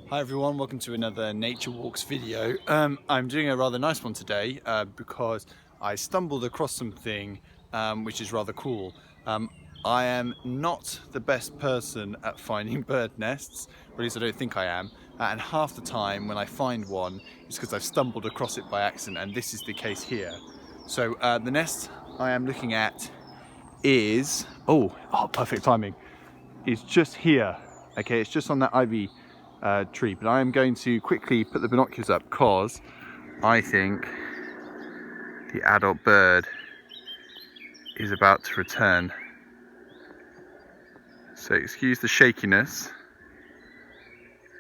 Hi everyone, welcome to another Nature Walks video. I'm doing a rather nice one today because I stumbled across something which is rather cool. I am not the best person at finding bird nests, or at least I don't think I am, and half the time when I find one it's because I've stumbled across it by accident, and this is the case here. So the nest I am looking at is, perfect timing, is just here. Okay, it's just on that ivy tree, but I am going to quickly put the binoculars up because I think the adult bird is about to return. So excuse the shakiness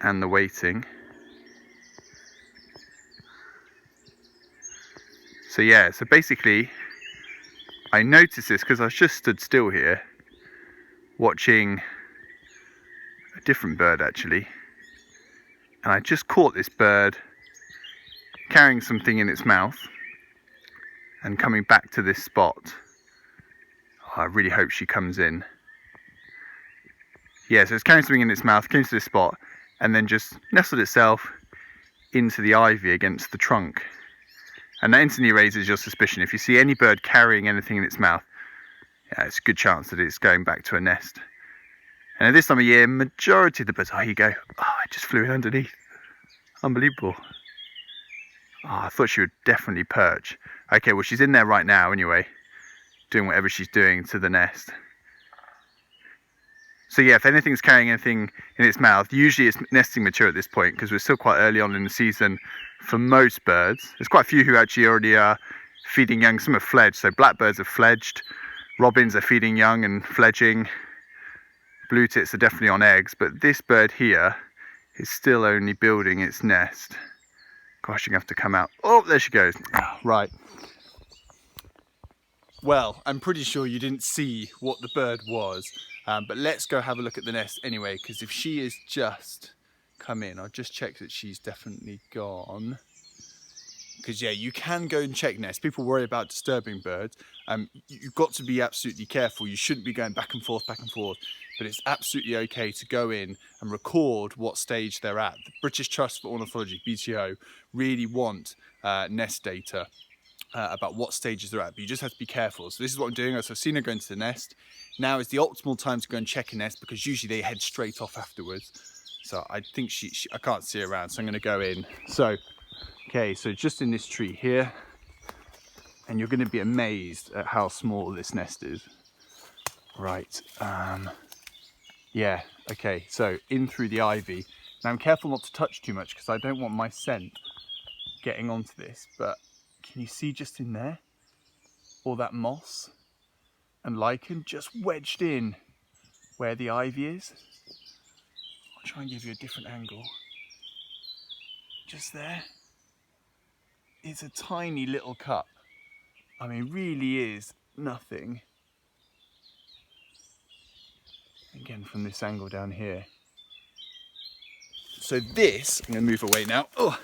and the waiting. So yeah, so basically I noticed this because I just stood still here watching a different bird actually, and I just caught this bird carrying something in its mouth and coming back to this spot. I really hope she comes in. Yeah, so it's carrying something in its mouth, came to this spot, and then just nestled itself into the ivy against the trunk. And that instantly raises your suspicion. If you see any bird carrying anything in its mouth, yeah, it's a good chance that it's going back to a nest. And at this time of year, majority of the birds, oh, here you go. Oh, it just flew in underneath. Unbelievable. Oh, I thought she would definitely perch. Okay, well, she's in there right now anyway, doing whatever she's doing to the nest. So yeah, if anything's carrying anything in its mouth, usually it's nesting mature at this point because we're still quite early on in the season for most birds. There's quite a few who actually already are feeding young. Some have fledged, so blackbirds have fledged, robins are feeding young and fledging, blue tits are definitely on eggs, but this bird here is still only building its nest. Gosh, you're gonna have to come out. Oh, there she goes. Right. Well, I'm pretty sure you didn't see what the bird was, but let's go have a look at the nest anyway, because if she is just come in, I'll just check that she's definitely gone. Because yeah, you can go and check nests. People worry about disturbing birds. You've got to be absolutely careful. You shouldn't be going back and forth, but it's absolutely okay to go in and record what stage they're at. The British Trust for Ornithology, BTO, really want nest data about what stages they're at, but you just have to be careful. So this is what I'm doing. So I've seen her go into the nest. Now is the optimal time to go and check a nest because usually they head straight off afterwards. So I think I can't see her around, so I'm going to go in. So, okay, so just in this tree here, and you're going to be amazed at how small this nest is. Right, yeah, okay, so in through the ivy. Now I'm careful not to touch too much because I don't want my scent getting onto this, but can you see just in there all that moss and lichen just wedged in where the ivy is? I'll try and give you a different angle. Just there. It's a tiny little cup. I mean, really is nothing. Again, from this angle down here. So this, I'm going to move away now. Oh,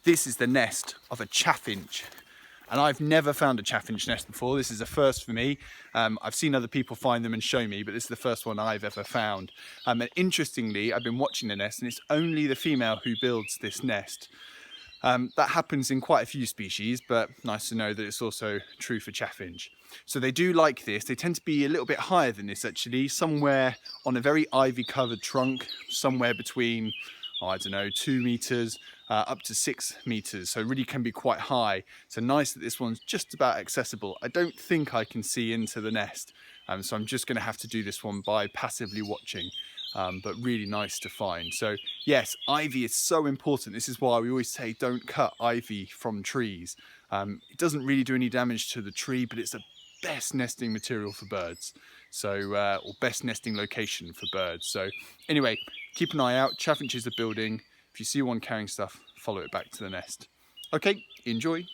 this is the nest of a chaffinch. And I've never found a chaffinch nest before. This is a first for me. I've seen other people find them and show me, but this is the first one I've ever found. And interestingly, I've been watching the nest and it's only the female who builds this nest. That happens in quite a few species, but nice to know that it's also true for chaffinch. So they do like this. They tend to be a little bit higher than this actually, somewhere on a very ivy covered trunk, somewhere between, I don't know, 2 meters up to 6 meters. So it really can be quite high. So nice that this one's just about accessible. I don't think I can see into the nest. So I'm just gonna have to do this one by passively watching. But really nice to find. So yes, ivy is so important. This is why we always say don't cut ivy from trees. It doesn't really do any damage to the tree, but it's the best nesting material for birds. So, or best nesting location for birds. So anyway, keep an eye out. Chaffinches are building. If you see one carrying stuff, follow it back to the nest. Okay, enjoy.